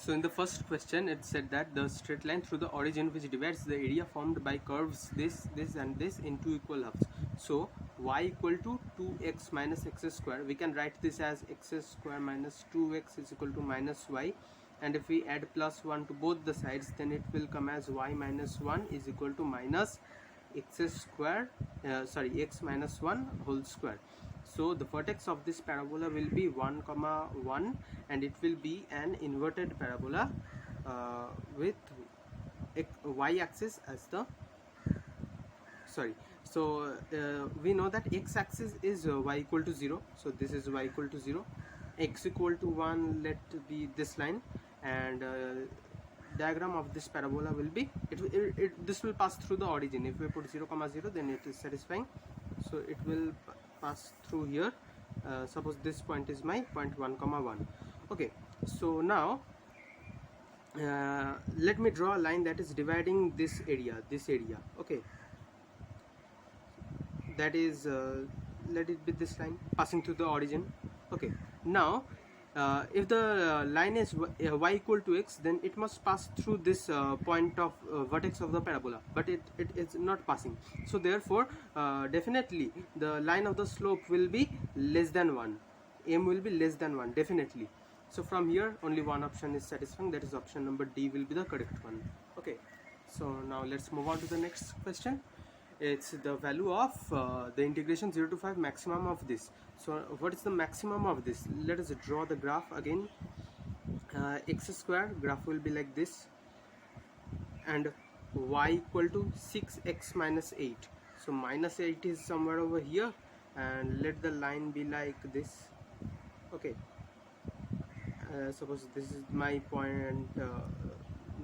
So in the first question it said that the straight line through the origin which divides the area formed by curves this and this in two equal halves. So y equal to 2x minus x square, we can write this as x square minus 2x is equal to minus y, and if we add plus 1 to both the sides then it will come as y minus 1 is equal to minus x square x minus 1 whole square. So the vertex of this parabola will be 1 comma 1 and it will be an inverted parabola with y axis as the we know that x axis is y equal to 0, so this is y equal to 0, x equal to 1 let be this line, and diagram of this parabola will be this will pass through the origin. If we put 0 comma 0 then it is satisfying, so it will pass through here. Suppose this point is my point 1 comma 1. Okay, so now let me draw a line that is dividing this area. Okay, that is let it be this line passing through the origin. Okay, now if the line is y equal to x, then it must pass through this point of vertex of the parabola, but it is not passing. So therefore definitely the line of the slope will be less than 1, m will be less than 1 definitely. So from here only one option is satisfying, that is option number D will be the correct one. Okay, so now let's move on to the next question. It's the value of the integration 0 to 5 maximum of this. So what is the maximum of this? Let us draw the graph again. X square graph will be like this, and y equal to 6x minus 8. So minus 8 is somewhere over here, and let the line be like this. Okay, suppose this is my point.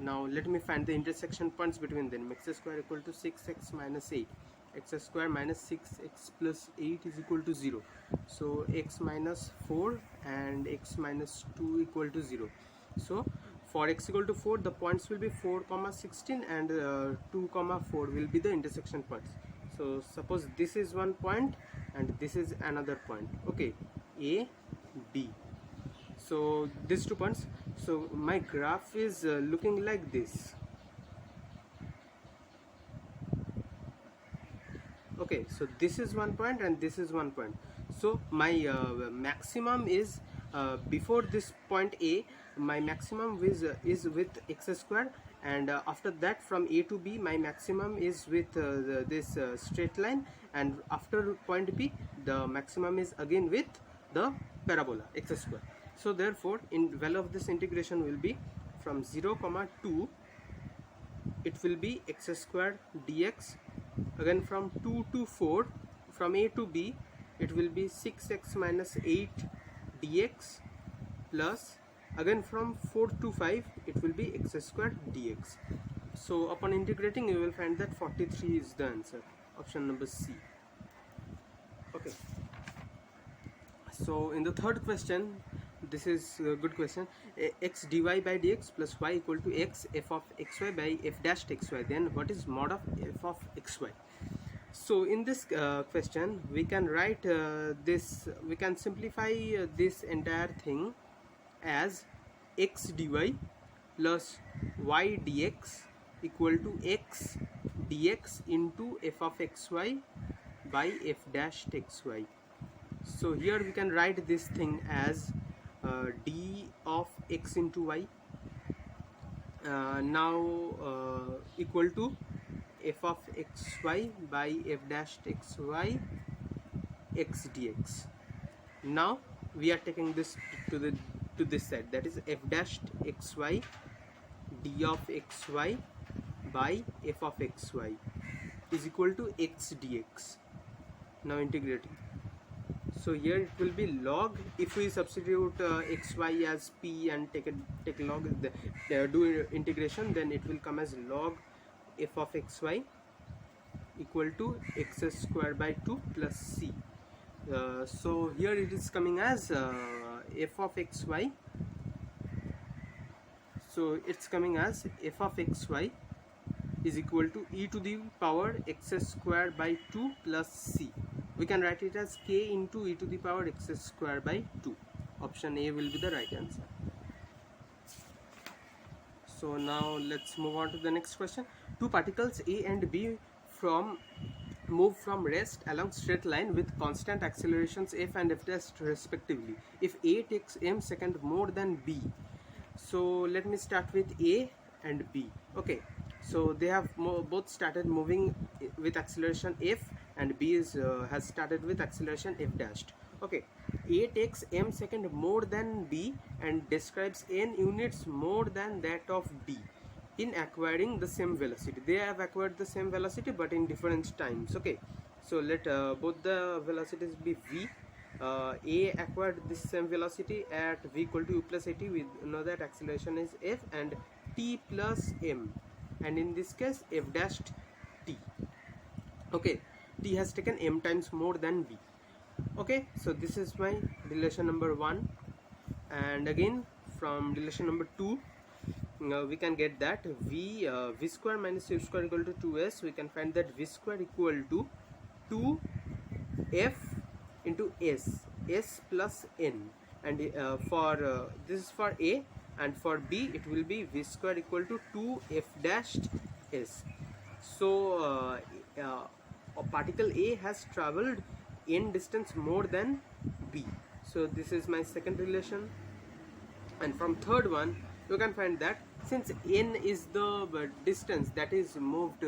Now let me find the intersection points between them. X square equal to 6x minus 8. X square minus 6x plus 8 is equal to 0. So x minus 4 and x minus 2 equal to 0. So for x equal to 4, the points will be 4 comma 16 and 2 comma 4 will be the intersection points. So suppose this is one point and this is another point. Okay, A, B. So these 2 points. So my graph is looking like this. Okay, so this is one point and this is one point. So my maximum is before this point A, my maximum is with x square, and after that from A to B my maximum is with this straight line, and after point B the maximum is again with the parabola x square. So therefore in value of this integration will be from 0 comma 2 it will be x square dx, again from 2 to 4 from A to B it will be 6x minus 8 dx, plus again from 4 to 5 it will be x square dx. So upon integrating you will find that 43 is the answer, option number C. Okay, so in the third question, this is a good question. X dy by dx plus y equal to x f of xy by f dash xy, then what is mod of f of xy? So in this question we can write we can simplify this entire thing as x dy plus y dx equal to x dx into f of xy by f dash xy. So here we can write this thing as d of x into y equal to f of xy by f dash xy x dx. Now we are taking this to this side, that is f dash xy d of xy by f of xy is equal to x dx. Now integrating, so here it will be log, if we substitute xy as p and take log do integration, then it will come as log f of xy equal to x square by 2 plus c. So here it is coming as f of xy, so it's coming as f of xy is equal to e to the power x square by 2 plus c. We can write it as k into e to the power x square by 2. Option A will be the right answer. So now let's move on to the next question. Two particles A and B move from rest along straight line with constant accelerations f and f dash respectively. If A takes m second more than B, so let me start with A and B. Okay, so they have both started moving with acceleration f, and B has started with acceleration f dashed. Okay, A takes m second more than B and describes n units more than that of B in acquiring the same velocity. They have acquired the same velocity but in different times. Okay, so let both the velocities be v. A acquired this same velocity at v equal to u plus at. We know that acceleration is f and t plus m, and in this case f dashed t. Okay, t has taken m times more than v. Okay, so this is my relation number 1, and again from relation number 2 we can get that v square minus u square equal to 2s. We can find that v square equal to 2f into s plus n, and this is for A, and for B it will be v square equal to 2f dashed s. So a particle A has traveled n distance more than B. So this is my second relation. And from third one you can find that since n is the distance that is moved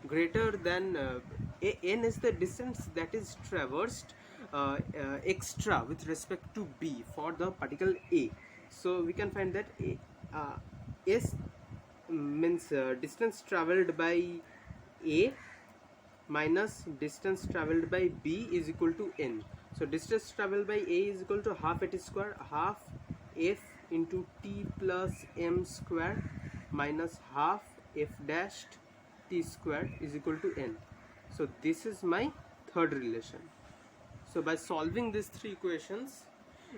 greater than n is the distance that is traversed extra with respect to B for the particle A. So we can find that S means distance traveled by A minus distance traveled by B is equal to n. So distance traveled by A is equal to half at square, half f into t plus m square minus half f dashed t square is equal to n. So this is my third relation. So by solving these three equations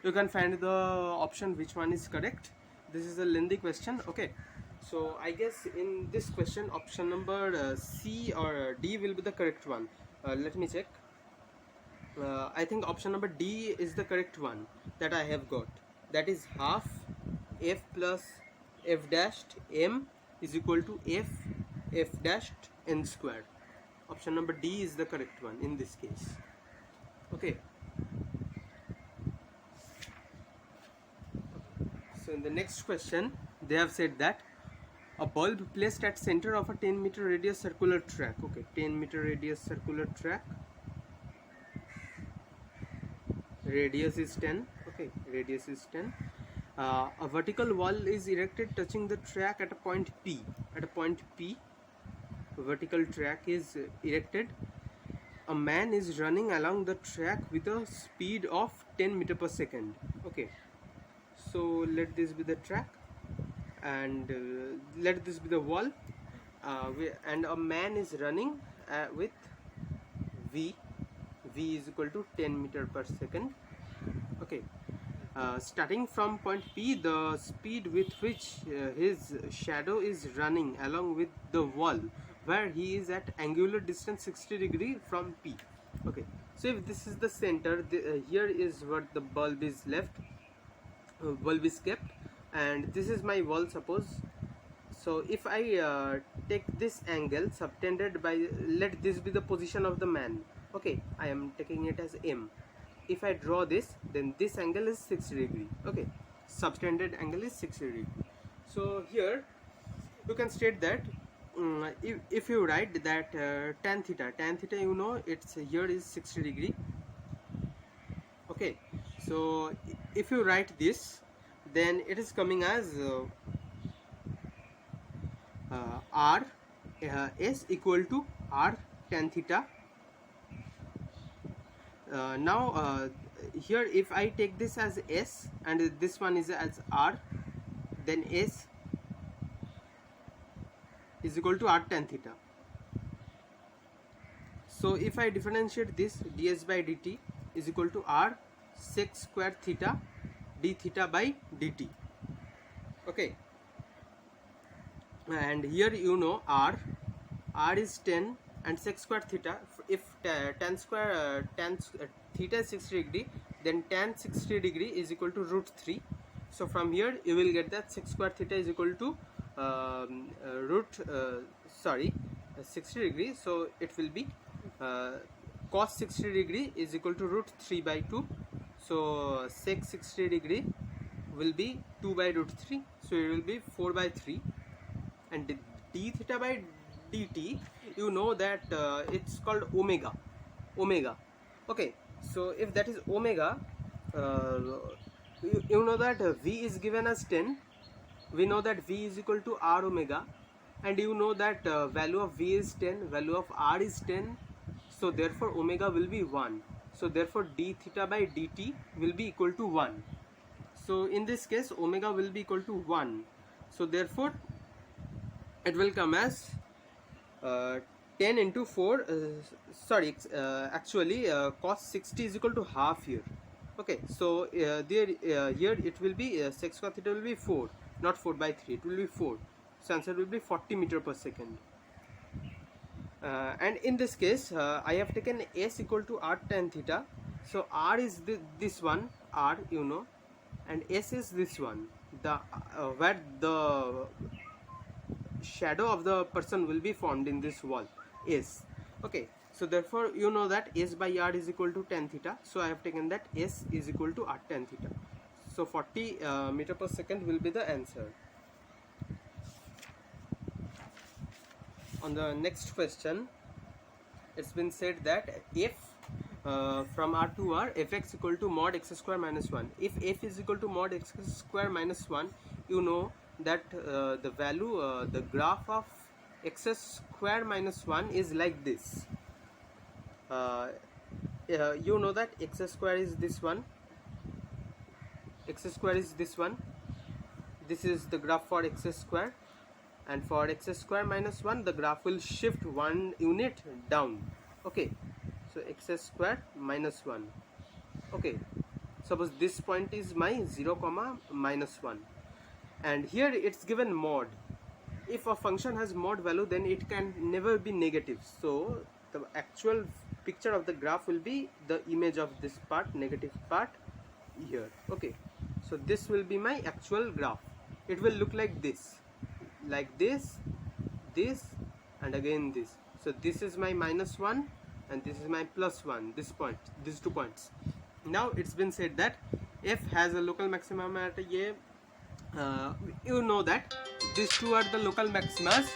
you can find the option which one is correct. This is a lengthy question. Okay, so I guess in this question option number C or D will be the correct one. Let me check. I think option number D is the correct one that I have got. That is half f plus f dashed m is equal to f dashed n squared. Option number D is the correct one in this case. Okay. So in the next question they have said that a bulb placed at center of a 10-meter radius circular track. Okay, 10-meter radius circular track. Radius is 10. Okay, radius is 10. A vertical wall is erected touching the track at a point P. At a point P, a vertical track is erected. A man is running along the track with a speed of 10 meters per second. Okay, so let this be the track, and let this be the wall, and a man is running with v is equal to 10 meters per second. Okay, starting from point P, the speed with which his shadow is running along with the wall where he is at angular distance 60 degree from P. Okay, so if this is the center, here is where the bulb is left, bulb is kept, and this is my wall, suppose. So if I take this angle subtended by, let this be the position of the man. Okay, I am taking it as M. If I draw this, then this angle is 60 degree. Okay, subtended angle is 60 degree. So here you can state that if you write that tan theta, you know it's here is 60 degree. Okay, so if you write this, then it is coming as r s equal to r tan theta. Now here if I take this as s and this one is as r, then s is equal to r tan theta. So if I differentiate this, ds by dt is equal to r sec square theta d theta by dt. Okay, and here you know r is 10 and sec square theta. If tan theta is 60 degree, then tan 60 degree is equal to root 3. So from here you will get that sec square theta is equal to root 60 degree. So it will be cos 60 degree is equal to root 3 by 2. So sec 60 degree will be 2 by root 3, so it will be 4 by 3. And d theta by dt, you know that it's called omega. Okay, so if that is omega, you know that v is given as 10. We know that v is equal to r omega, and you know that value of v is 10, value of r is 10, so therefore omega will be 1. So therefore d theta by dt will be equal to 1. So in this case omega will be equal to 1. So therefore it will come as 10 into 4, actually cos 60 is equal to half here. Okay, so here it will be sec square theta will be 4, not 4 by 3, it will be 4. So answer will be 40 meter per second. And in this case I have taken s equal to r tan theta. So r is this one, r, you know, and s is this one, the where the shadow of the person will be formed in this wall, s. Okay, so therefore you know that s by r is equal to tan theta, so I have taken that s is equal to r tan theta. So 40 meter per second will be the answer. On the next question, it's been said that if from r to r, fx equal to mod x square minus 1. If f is equal to mod x square minus 1, you know that the value, the graph of x square minus 1 is like this. You know that x square is this one, x square is this one. This is the graph for x square, and for x square minus 1 the graph will shift 1 unit down. Okay, so x square minus 1. Okay, suppose this point is my 0 comma minus 1, and here it's given mod. If a function has mod value, then it can never be negative, so the actual picture of the graph will be the image of this part, negative part here. Okay, so this will be my actual graph. It will look like this, this, and again this. So this is my minus 1 and this is my plus 1, this point, these 2 points. Now it's been said that f has a local maximum at a you know that these two are the local maximas,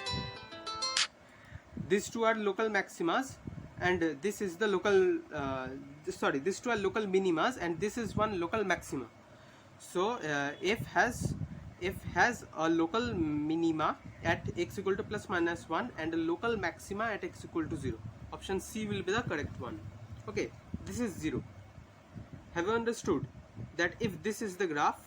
these two are local maximas, and this is the local these two are local minimas, and this is one local maxima. So f has a local minima at x equal to plus minus 1 and a local maxima at x equal to 0. Option C will be the correct one. Okay, this is 0. Have you understood that if this is the graph,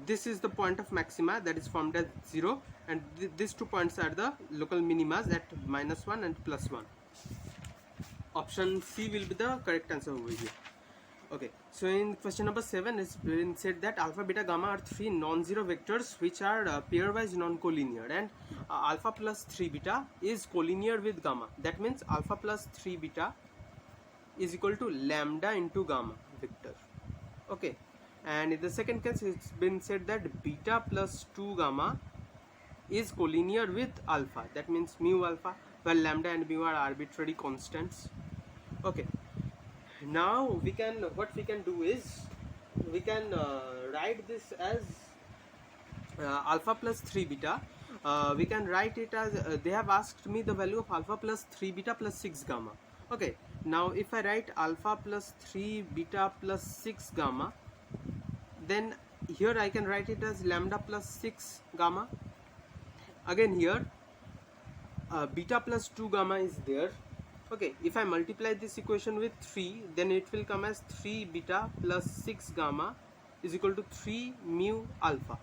this is the point of maxima that is formed at 0, and these 2 points are the local minimas at minus 1 and plus 1. Option C will be the correct answer over here. Okay, so in question number 7, it's been said that alpha, beta, gamma are 3 non-zero vectors which are pairwise non-collinear, and alpha plus 3 beta is collinear with gamma. That means alpha plus 3 beta is equal to lambda into gamma vector. Okay, and in the second case, it's been said that beta plus 2 gamma is collinear with alpha. That means mu alpha, where lambda and mu are arbitrary constants. Okay, now what we can do is we can write this as alpha plus 3 beta. We can write it as they have asked me the value of alpha plus 3 beta plus 6 gamma. Okay, now if I write alpha plus 3 beta plus 6 gamma, then here I can write it as lambda plus 6 gamma. Again here beta plus 2 gamma is there. Okay, if I multiply this equation with 3, then it will come as 3 beta plus 6 gamma is equal to 3 mu alpha.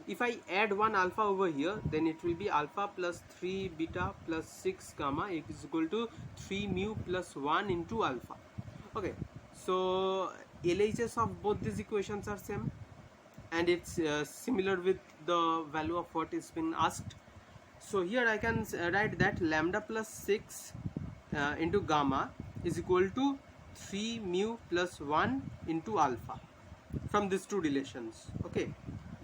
If I add one alpha over here, then it will be alpha plus 3 beta plus 6 gamma is equal to 3 mu plus 1 into alpha. Okay, so LHS of both these equations are same, and it's similar with the value of what is been asked. So here I can write that lambda plus 6 into gamma is equal to 3 mu plus 1 into alpha. from these two relations. Okay,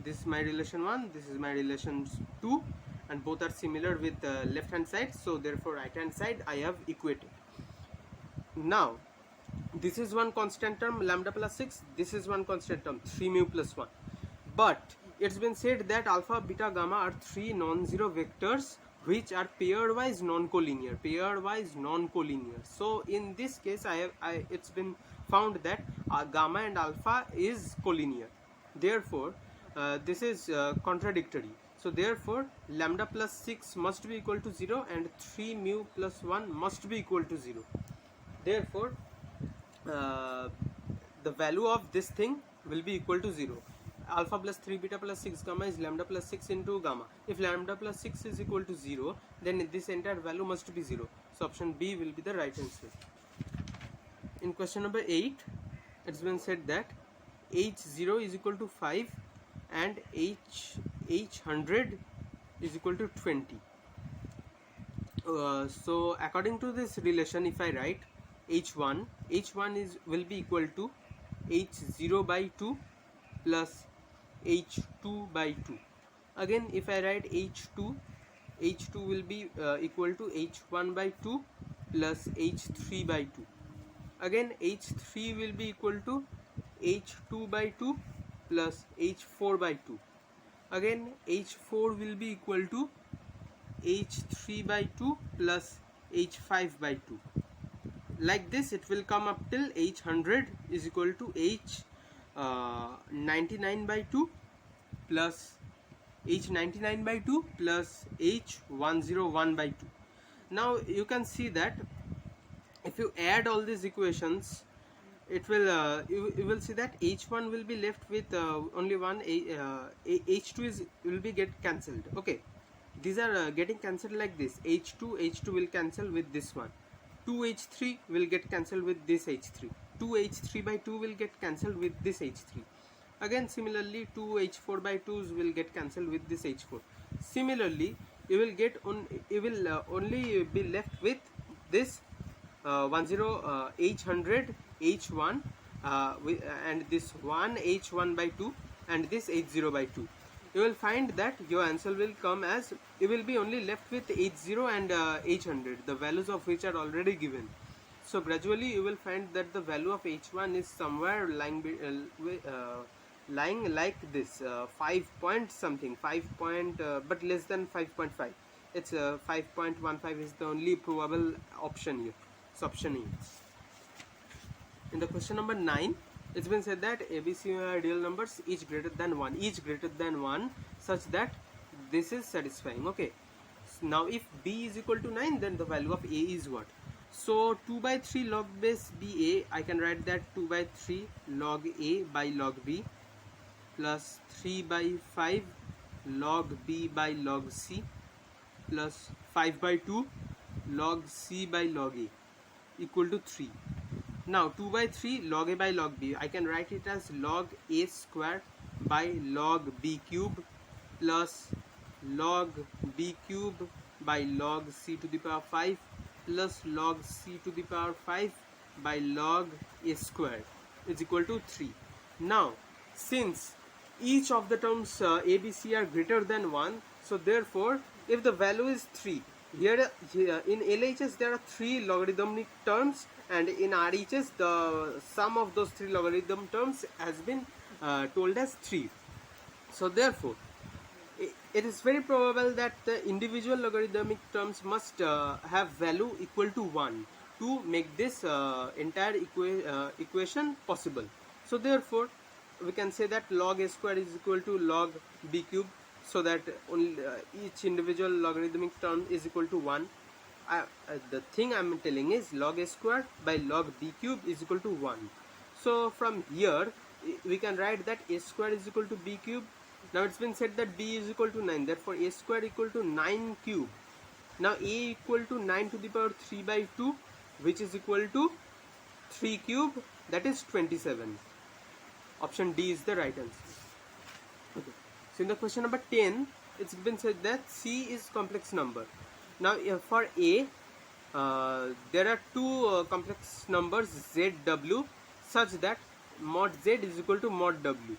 this is my relation 1, this is my relation 2, and both are similar with left hand side, so therefore right hand side I have equated. Now this is one constant term lambda plus 6, this is one constant term 3 mu plus 1, but it's been said that alpha, beta, gamma are three non-zero vectors which are pairwise non-collinear, so in this case it's been found that gamma and alpha is collinear. Therefore this is contradictory, so therefore lambda plus 6 must be equal to 0 and 3 mu plus 1 must be equal to 0. Therefore the value of this thing will be equal to 0. Alpha plus 3 beta plus 6 gamma is lambda plus 6 into gamma. If lambda plus 6 is equal to 0, then this entire value must be 0. So option B will be the right answer. In question number 8, it's been said that H0 is equal to 5 and H100 is equal to 20. So according to this relation, if I write H1 will be equal to H0 by 2 plus H2 by 2. Again, if I write H2 will be equal to H1 by 2 plus H3 by 2. Again, H3 will be equal to H2 by 2 plus H4 by 2. Again, H4 will be equal to H3 by 2 plus H5 by 2. Like this it will come up till H100 is equal to H99 by 2 plus H99 by 2 plus H101 by 2. Now you can see that if you add all these equations, it will you will see that H1 will be left with only one, H2 will be get cancelled. Okay, these are getting cancelled like this. H2 will cancel with this one. 2H3 will get cancelled with this H3. 2H3 by 2 will get cancelled with this H3. Again similarly 2H4 by 2s will get cancelled with this H4. Similarly you will get only be left with this H100 H1 and this 1 H1 by 2 and this H0 by 2. You will find that your answer will come as, you will be only left with H0 and H100, the values of which are already given. So gradually you will find that the value of H1 is somewhere lying like this, 5 point something, 5 point but less than 5.5. It's 5.15 is the only probable option here. So option E. In the question number 9, it's been said that ABC are real numbers each greater than 1, such that this is satisfying. Okay, so now if B is equal to 9, then the value of A is what? So 2 by 3 log base BA, I can write that 2 by 3 log A by log B plus 3 by 5 log B by log C plus 5 by 2 log C by log A equal to 3. Now 2 by 3 log A by log B, I can write it as log A square by log B cube plus log B cube by log C to the power 5 plus log C to the power 5 by log A square is equal to 3. Now since each of the terms A, B, C are greater than 1, so therefore if the value is 3, here in LHS there are 3 logarithmic terms, and in RHS the sum of those 3 logarithm terms has been told as 3. So therefore it is very probable that the individual logarithmic terms must have value equal to 1 to make this entire equation possible. So therefore we can say that log A square is equal to log B cube, so that only, each individual logarithmic term is equal to 1. The thing I am telling is log A square by log B cube is equal to 1. So from here we can write that A square is equal to B cube. Now it's been said that B is equal to 9, therefore A square equal to 9 cube. Now A equal to 9 to the power 3 by 2, which is equal to 3 cube, that is 27. Option D is the right answer. Okay. So in the question number 10, it's been said that C is complex number. Now for A, there are two complex numbers ZW such that mod z is equal to mod w,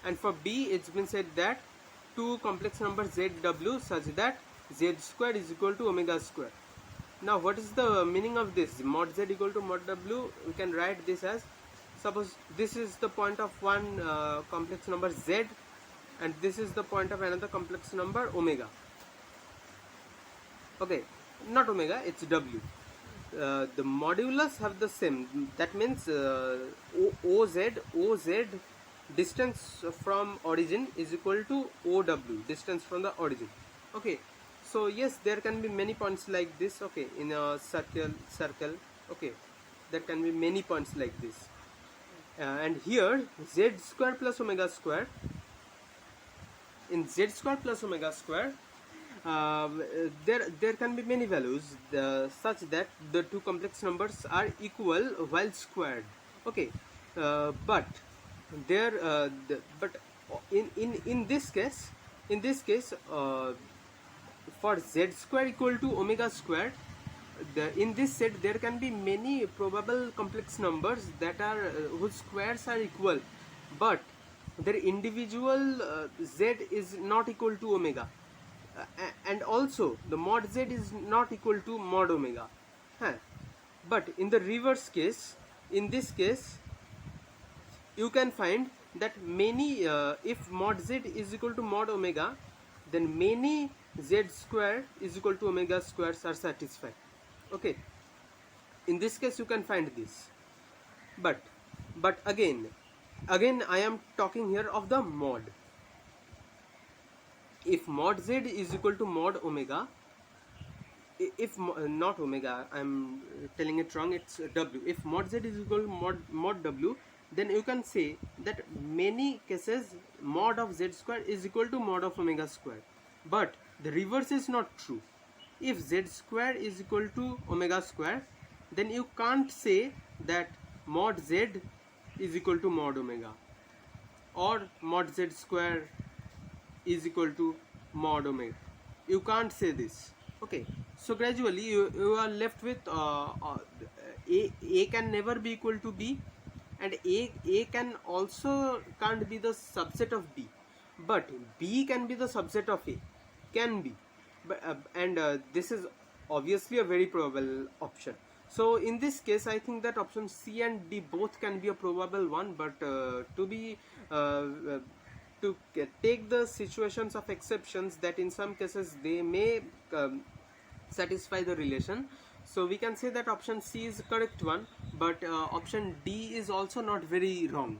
and for b it's been said that two complex numbers zw such that z square is equal to omega square. Now what is the meaning of this mod z equal to mod w? We can write this as, suppose this is the point of one complex number z, and this is the point of another complex number omega. Okay, not omega, it's w. The modulus have the same. That means OZ distance from origin is equal to OW, distance from the origin. Okay, so yes, there can be many points like this. Okay, in a circle. Okay, there can be many points like this. And here z square plus omega square. In z square plus omega square, there can be many values such that the two complex numbers are equal while squared. Okay, but in this case, for z square equal to omega square, in this set there can be many probable complex numbers that are whose squares are equal, but their individual z is not equal to omega. And also the mod z is not equal to mod omega. But in the reverse case, in this case you can find that many if mod z is equal to mod omega, then many z square is equal to omega squares are satisfied. Okay, in this case you can find this, but again I am talking here of the mod. If mod z is equal to mod omega, if not omega, I'm telling it wrong, it's w. If mod z is equal to mod w, then you can say that many cases mod of z square is equal to mod of omega square. But the reverse is not true. If z square is equal to omega square, then you can't say that mod z is equal to mod omega or mod z square is equal to mod omega. You can't say this. Okay, so gradually you are left with a can never be equal to b, and a can also can't be the subset of b, but b can be the subset of a, can be, but this is obviously a very probable option. So in this case I think that option C and D both can be a probable one, but to take the situations of exceptions that in some cases they may satisfy the relation, so we can say that option C is the correct one, but option D is also not very wrong.